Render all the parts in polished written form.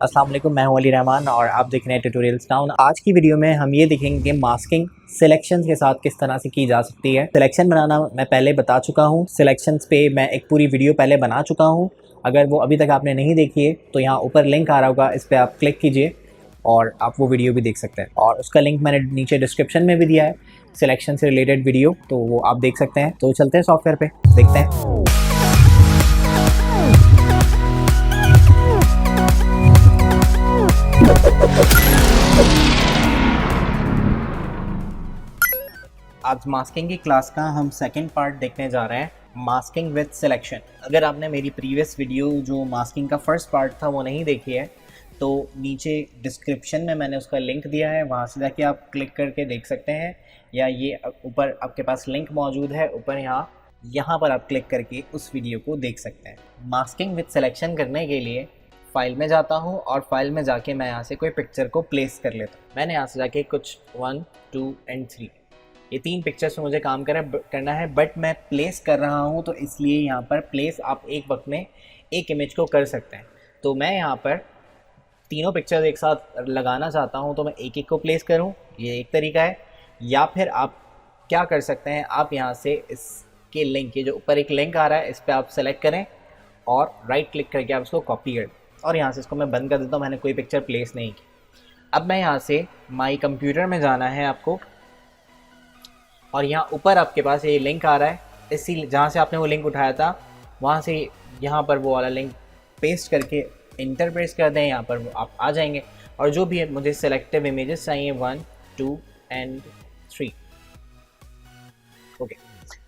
अस्सलाम वालेकुम, मैं हूं अली रहमान और आप देख रहे हैं ट्यूटोरियल्स टाउन। आज की वीडियो में हम ये देखेंगे कि मास्किंग सिलेक्शंस के साथ किस तरह से की जा सकती है। सिलेक्शन बनाना मैं पहले बता चुका हूं, सिलेक्शंस पे मैं एक पूरी वीडियो पहले बना चुका हूं। अगर वो अभी तक आपने नहीं देखी है तो यहाँ ऊपर लिंक आ रहा होगा, इस पर आप क्लिक कीजिए और आप वो वीडियो भी देख सकते हैं। और उसका लिंक मैंने नीचे डिस्क्रिप्शन में भी दिया है, सिलेक्शन से रिलेटेड वीडियो, तो वो आप देख सकते हैं। तो चलते हैं सॉफ्टवेयर पे, देखते हैं। आज मास्किंग की क्लास का हम सेकंड पार्ट देखने जा रहे हैं, मास्किंग विद सिलेक्शन। अगर आपने मेरी प्रीवियस वीडियो जो मास्किंग का फर्स्ट पार्ट था वो नहीं देखी है तो नीचे डिस्क्रिप्शन में मैंने उसका लिंक दिया है, वहाँ से जाके आप क्लिक करके देख सकते हैं, या ये ऊपर आपके पास लिंक मौजूद है ऊपर, यहाँ पर आप क्लिक करके उस वीडियो को देख सकते हैं। मास्किंग विद सिलेक्शन करने के लिए फाइल में जाता हूँ और फाइल में जाके मैं यहाँ से कोई पिक्चर को प्लेस कर लेता हूँ। मैंने यहाँ से जाके कुछ 1, 2 एंड 3 ये 3 पिक्चर्स में मुझे काम करना है, बट मैं प्लेस कर रहा हूँ तो इसलिए यहाँ पर प्लेस आप एक वक्त में एक इमेज को कर सकते हैं। तो मैं यहाँ पर तीनों पिक्चर्स एक साथ लगाना चाहता हूँ तो मैं एक एक को प्लेस करूँ, ये एक तरीका है। या फिर आप क्या कर सकते हैं, आप यहाँ से इसके लिंक, ये जो ऊपर एक लिंक आ रहा है इस पर आप सेलेक्ट करें और राइट क्लिक करके आप इसको कॉपी कर दें और यहाँ से इसको मैं बंद कर देता हूँ, मैंने कोई पिक्चर प्लेस नहीं की। अब मैं यहाँ से माई कंप्यूटर में जाना है आपको, और यहाँ ऊपर आपके पास ये लिंक आ रहा है, इसी जहाँ से आपने वो लिंक उठाया था वहाँ से यहाँ पर वो वाला लिंक पेस्ट करके इंटर प्रेस कर दें, यहाँ पर वो आप आ जाएंगे। और जो भी मुझे सिलेक्टिव इमेजेस चाहिए 1, 2 एंड 3, ओके,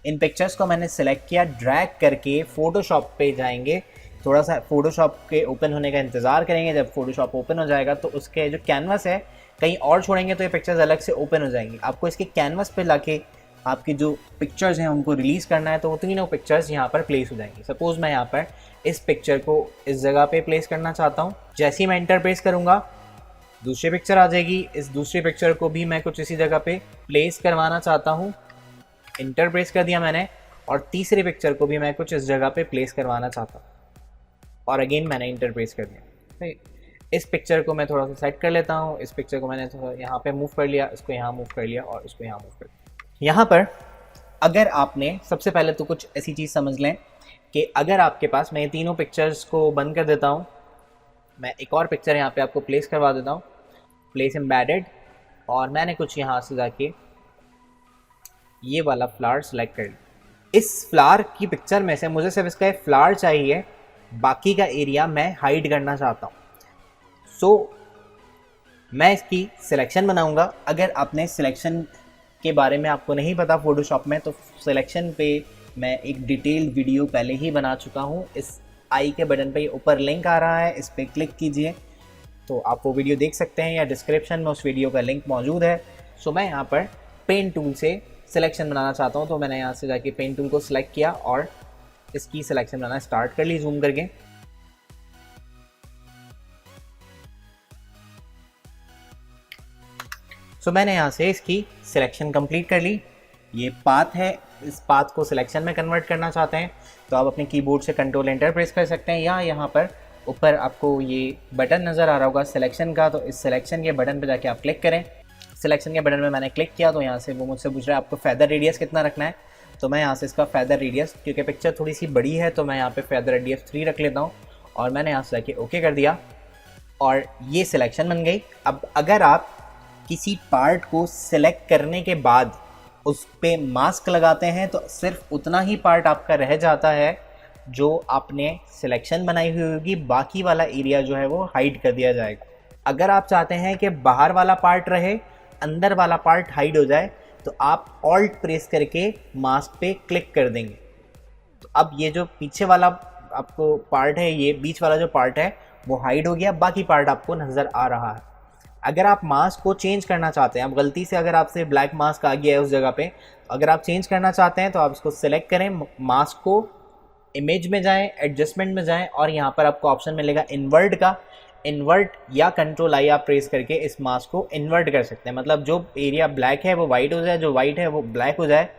इन पिक्चर्स को मैंने सेलेक्ट किया। ड्रैग करके फ़ोटोशॉप पे जाएंगे, थोड़ा सा फ़ोटोशॉप के ओपन होने का इंतज़ार करेंगे। जब फ़ोटोशॉप ओपन हो जाएगा तो उसके जो कैनवस है कहीं और छोड़ेंगे तो ये पिक्चर्स अलग से ओपन हो जाएंगी। आपको इसके कैनवस पे लाके आपकी जो पिक्चर्स हैं उनको रिलीज़ करना है, तो वो तीनों पिक्चर्स यहाँ पर प्लेस हो जाएंगी। सपोज़ मैं यहाँ पर इस पिक्चर को इस जगह पे प्लेस करना चाहता हूँ। जैसे ही मैं इंटर प्रेस करूँगा दूसरी पिक्चर आ जाएगी, इस दूसरी पिक्चर को भी मैं कुछ इसी जगह पे प्लेस करवाना चाहता हूँ, इंटर प्रेस कर दिया मैंने। और तीसरी पिक्चर को भी मैं कुछ इस जगह पे प्लेस करवाना चाहता हूँ और अगेन मैंने इंटर प्रेस कर दिया। इस पिक्चर को मैं थोड़ा सा सेट कर लेता हूँ, इस पिक्चर को मैंने थोड़ा यहाँ पे मूव कर लिया, इसको यहाँ मूव कर लिया और इसको यहाँ मूव कर लिया। यहाँ पर अगर आपने, सबसे पहले तो कुछ ऐसी चीज़ समझ लें कि अगर आपके पास, मैं ये तीनों पिक्चर्स को बंद कर देता हूँ, मैं एक और पिक्चर यहाँ पे आपको प्लेस करवा देता हूँ, प्लेस एम्बेडेड, और मैंने कुछ यहाँ से जाके ये वाला फ्लावर सेलेक्ट कर लिया। इस फ्लावर की पिक्चर में से मुझे सिर्फ इसका एक फ्लावर चाहिए, बाकी का एरिया मैं हाइड करना चाहता हूँ। सो मैं इसकी सिलेक्शन बनाऊँगा। अगर आपने सिलेक्शन के बारे में आपको नहीं पता फ़ोटोशॉप में, तो सिलेक्शन पे मैं एक डिटेल्ड वीडियो पहले ही बना चुका हूँ। इस आई के बटन पे ऊपर लिंक आ रहा है, इस पर क्लिक कीजिए तो आप वो वीडियो देख सकते हैं, या डिस्क्रिप्शन में उस वीडियो का लिंक मौजूद है। सो मैं यहाँ पर पेन टूल से सिलेक्शन बनाना चाहता हूँ, तो मैंने यहाँ से जाके पेन टूल को सिलेक्ट किया और इसकी सिलेक्शन बनाना स्टार्ट कर ली जूम करके। सो मैंने यहाँ से इसकी सिलेक्शन कंप्लीट कर ली। ये पाथ है, इस पाथ को सिलेक्शन में कन्वर्ट करना चाहते हैं तो आप अपने कीबोर्ड से कंट्रोल एंटर प्रेस कर सकते हैं, या यहाँ पर ऊपर आपको ये बटन नज़र आ रहा होगा सिलेक्शन का, तो इस सिलेक्शन के बटन पर जाके आप क्लिक करें। सिलेक्शन के बटन में मैंने क्लिक किया तो यहाँ से वो मुझसे पूछ रहा है आपको फेदर रेडियस कितना रखना है, तो मैं यहाँ से इसका फेदर रेडियस, क्योंकि पिक्चर थोड़ी सी बड़ी है तो मैं यहाँ पर फेदर रेडियस 3 रख लेता हूँ और मैंने यहाँ से जाके ओके कर दिया और ये सिलेक्शन बन गई। अब अगर आप किसी पार्ट को सिलेक्ट करने के बाद उस पे मास्क लगाते हैं तो सिर्फ उतना ही पार्ट आपका रह जाता है जो आपने सिलेक्शन बनाई हुई होगी, बाकी वाला एरिया जो है वो हाइड कर दिया जाएगा। अगर आप चाहते हैं कि बाहर वाला पार्ट रहे, अंदर वाला पार्ट हाइड हो जाए, तो आप ऑल्ट प्रेस करके मास्क पे क्लिक कर देंगे। तो अब ये जो पीछे वाला आपको पार्ट है, ये बीच वाला जो पार्ट है वो हाइड हो गया, बाकी पार्ट आपको नज़र आ रहा है। अगर आप मास्क को चेंज करना चाहते हैं, आप गलती से अगर आपसे ब्लैक मास्क आ गया है उस जगह पे, अगर आप चेंज करना चाहते हैं तो आप इसको सिलेक्ट करें, मास्क को इमेज में जाएं, एडजस्टमेंट में जाएं और यहाँ पर आपको ऑप्शन मिलेगा इन्वर्ट का। इन्वर्ट या कंट्रोल आई आप प्रेस करके इस मास्क को इन्वर्ट कर सकते हैं, मतलब जो एरिया ब्लैक है वो वाइट हो जाए, जो वाइट है वो ब्लैक हो जाए।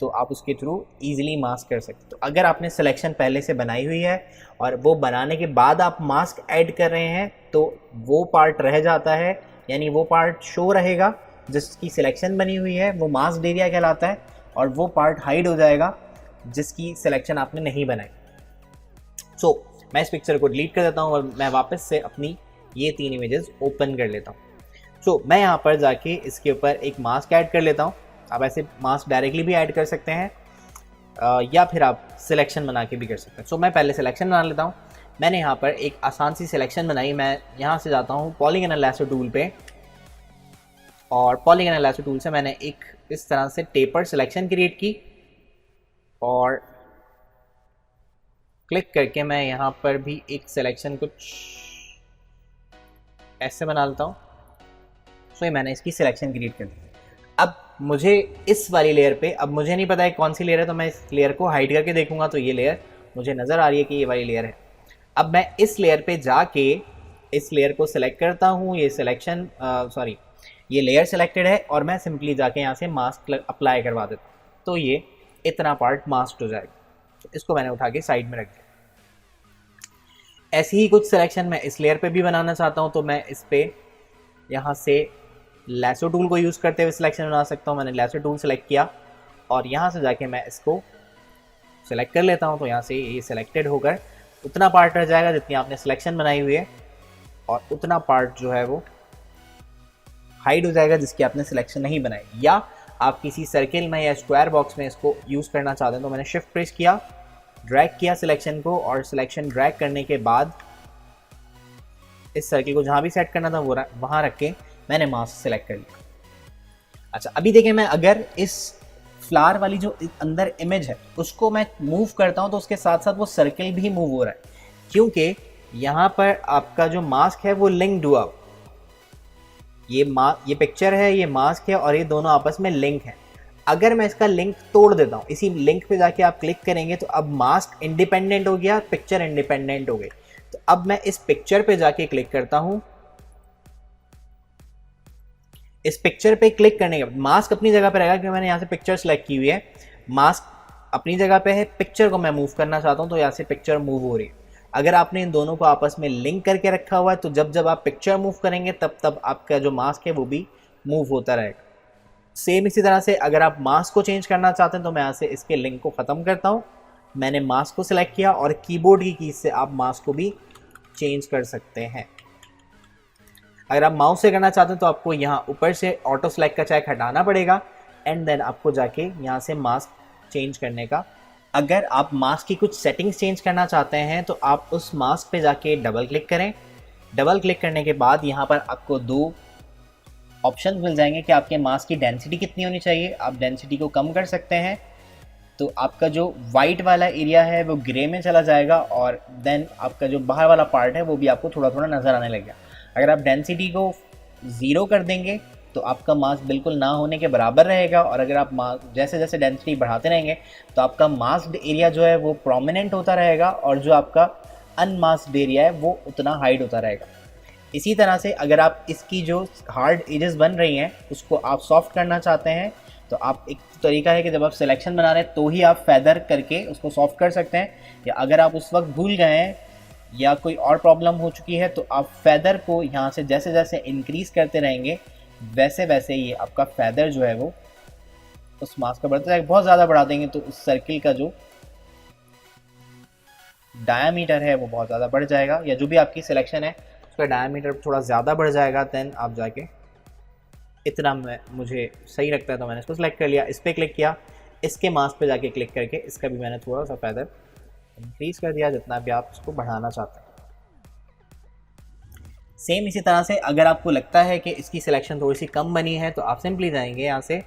तो आप उसके थ्रू ईजिली मास्क कर सकते हो। तो अगर आपने सिलेक्शन पहले से बनाई हुई है और वो बनाने के बाद आप मास्क ऐड कर रहे हैं तो वो पार्ट रह जाता है, यानी वो पार्ट शो रहेगा जिसकी सिलेक्शन बनी हुई है, वो मास्क एरिया कहलाता है, और वो पार्ट हाइड हो जाएगा जिसकी सिलेक्शन आपने नहीं बनाई। सो मैं इस पिक्चर को डिलीट कर देता हूँ और मैं वापस से अपनी ये 3 इमेजेस ओपन कर लेता हूँ। सो मैं यहाँ पर जाके इसके ऊपर एक मास्क ऐड कर लेता हूँ। आप ऐसे मास्क डायरेक्टली भी ऐड कर सकते हैं या फिर आप सिलेक्शन बना के भी कर सकते हैं। सो मैं पहले सिलेक्शन बना लेता हूँ। मैंने यहाँ पर एक आसान सी सिलेक्शन बनाई। मैं यहाँ से जाता हूँ पॉलीगन एंड लैसो टूल पे, और पॉलीगन एंड लैसो टूल से मैंने एक इस तरह से टेपर सिलेक्शन क्रिएट की और क्लिक करके मैं यहाँ पर भी एक सिलेक्शन कुछ ऐसे बना लेता हूँ। सो ये मैंने इसकी सिलेक्शन क्रिएट कर दी। अब मुझे इस वाली लेयर पे, अब मुझे नहीं पता है कौन सी लेयर है, तो मैं इस लेयर को हाइड करके देखूंगा तो ये लेयर मुझे नज़र आ रही है कि ये वाली लेयर है। अब मैं इस लेयर पे जाके इस लेयर को सिलेक्ट करता हूँ। ये सिलेक्शन ये लेयर सिलेक्टेड है और मैं सिंपली जाके यहाँ से मास्क अप्लाई करवा देता हूँ, तो ये इतना पार्ट मास्क हो जाएगा। तो इसको मैंने उठा के साइड में रख दिया। ऐसी ही कुछ सिलेक्शन मैं इस लेयर पे भी बनाना चाहता हूँ, तो मैं इस पे यहाँ से लैसो टूल को यूज़ करते हुए सिलेक्शन बना सकता हूँ। मैंने लैसो टूल सेलेक्ट किया और यहाँ से जाके मैं इसको सिलेक्ट कर लेता हूँ, तो यहाँ से ये सिलेक्टेड होकर उतना पार्ट रह जाएगा जितनी आपने सिलेक्शन बनाई हुई है, और उतना पार्ट जो है वो हाइड हो जाएगा जिसकी आपने सिलेक्शन नहीं बनाई। या आप किसी सर्किल में या स्क्वायर बॉक्स में इसको यूज़ करना चाहते हैं तो मैंने शिफ्ट प्रेस किया, ड्रैग किया सिलेक्शन को, और सिलेक्शन ड्रैग करने के बाद इस सर्किल को जहाँ भी सेट करना था वो वहाँ रख के मैंने मास्क सेलेक्ट कर लिया। अच्छा, अभी देखें, मैं अगर इस फ्लावर वाली जो अंदर इमेज है उसको मैं मूव करता हूँ तो उसके साथ साथ वो सर्किल भी मूव हो रहा है, क्योंकि यहाँ पर आपका जो मास्क है वो लिंक्ड हुआ। ये पिक्चर है, ये मास्क है, और ये दोनों आपस में लिंक है। अगर मैं इसका लिंक तोड़ देता हूँ, इसी लिंक पे जाके आप क्लिक करेंगे तो अब मास्क इंडिपेंडेंट हो गया, पिक्चर इंडिपेंडेंट हो गई। तो अब मैं इस पिक्चर पे जाके क्लिक करता हूँ। इस पिक्चर पे क्लिक करने के बाद मास्क अपनी जगह पे रहेगा क्योंकि मैंने यहाँ से पिक्चर सेलेक्ट की हुई है। मास्क अपनी जगह पे है, पिक्चर को मैं मूव करना चाहता हूँ तो यहाँ से पिक्चर मूव हो रही है। अगर आपने इन दोनों को आपस में लिंक करके रखा हुआ है तो जब जब आप पिक्चर मूव करेंगे तब तब आपका जो मास्क है वो भी मूव होता रहेगा। सेम इसी तरह से अगर आप मास्क को चेंज करना चाहते हैं तो मैं यहाँ से इसके लिंक को ख़त्म करता हूँ। मैंने मास्क को सिलेक्ट किया और कीबोर्ड की कीज से आप मास्क को भी चेंज कर सकते हैं। अगर आप माउस से करना चाहते हैं तो आपको यहाँ ऊपर से ऑटो सेलेक्ट का चेक हटाना पड़ेगा एंड देन आपको जाके यहाँ से मास्क चेंज करने का। अगर आप मास्क की कुछ सेटिंग्स चेंज करना चाहते हैं तो आप उस मास्क पे जाके डबल क्लिक करें। डबल क्लिक करने के बाद यहाँ पर आपको 2 ऑप्शन मिल जाएंगे कि आपके मास्क की डेंसिटी कितनी होनी चाहिए। आप डेंसिटी को कम कर सकते हैं तो आपका जो वाइट वाला एरिया है वो ग्रे में चला जाएगा और देन आपका जो बाहर वाला पार्ट है वो भी आपको थोड़ा थोड़ा नज़र आने लगेगा। अगर आप डेंसिटी को 0 कर देंगे तो आपका मास्क बिल्कुल ना होने के बराबर रहेगा, और अगर आप जैसे जैसे डेंसिटी बढ़ाते रहेंगे तो आपका मास्क्ड एरिया जो है वो प्रोमिनेंट होता रहेगा और जो आपका अनमास्क्ड एरिया है वो उतना हाइड होता रहेगा। इसी तरह से अगर आप इसकी जो हार्ड एजेस बन रही हैं उसको आप सॉफ्ट करना चाहते हैं तो आप एक तरीका है कि जब आप सिलेक्शन बना रहे हैं तो ही आप फेदर करके उसको सॉफ्ट कर सकते हैं, या अगर आप उस वक्त भूल गए हैं या कोई और प्रॉब्लम हो चुकी है तो आप फेदर को यहाँ से जैसे जैसे इंक्रीज़ करते रहेंगे वैसे वैसे ये आपका फेदर जो है वो उस मास्क का बढ़ता जाएगा। बहुत ज़्यादा बढ़ा देंगे तो उस सर्किल का जो डायामीटर है वो बहुत ज़्यादा बढ़ जाएगा, या जो भी आपकी सिलेक्शन है उसका डायामीटर थोड़ा ज़्यादा बढ़ जाएगा। देन आप जाके इतना मुझे सही लगता है तो मैंने इसको सेलेक्ट कर लिया, इस पर क्लिक किया, इसके मास्क पे जाके क्लिक करके इसका भी मैंने थोड़ा सा फेदर इंक्रीज़ कर दिया जितना भी आप उसको बढ़ाना चाहते हैं। सेम इसी तरह से अगर आपको लगता है कि इसकी सिलेक्शन थोड़ी सी कम बनी है तो आप सिंपली जाएंगे यहाँ से,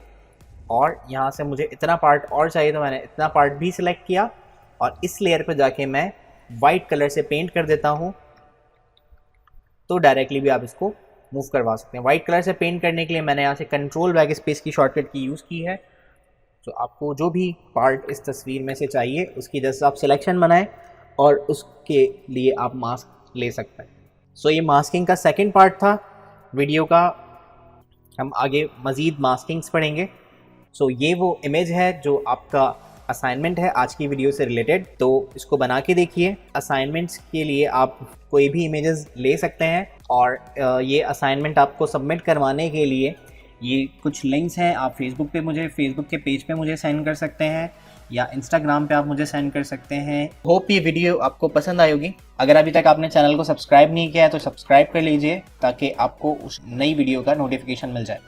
और यहाँ से मुझे इतना पार्ट और चाहिए तो मैंने इतना पार्ट भी सिलेक्ट किया और इस लेयर पर जाके मैं वाइट कलर से पेंट कर देता हूँ, तो डायरेक्टली भी आप इसको मूव करवा सकते हैं। वाइट कलर से पेंट करने के लिए मैंने यहाँ से कंट्रोल बैक स्पेस की शॉर्टकट की यूज़ की है। तो आपको जो भी पार्ट इस तस्वीर में से चाहिए उसकी जैसे आप सिलेक्शन बनाएं और उसके लिए आप मास्क ले सकते हैं। सो ये मास्किंग का सेकंड पार्ट था वीडियो का। हम आगे मज़ीद मास्किंग्स पढ़ेंगे। सो ये वो इमेज है जो आपका असाइनमेंट है आज की वीडियो से रिलेटेड, तो इसको बना के देखिए। असाइनमेंट्स के लिए आप कोई भी इमेजेस ले सकते हैं और ये असाइनमेंट आपको सबमिट करवाने के लिए ये कुछ लिंक्स हैं। आप फेसबुक के पेज पे मुझे सेंड कर सकते हैं या इंस्टाग्राम पे आप मुझे सेंड कर सकते हैं। होप ये वीडियो आपको पसंद आई होगी। अगर अभी तक आपने चैनल को सब्सक्राइब नहीं किया है तो सब्सक्राइब कर लीजिए ताकि आपको उस नई वीडियो का नोटिफिकेशन मिल जाए।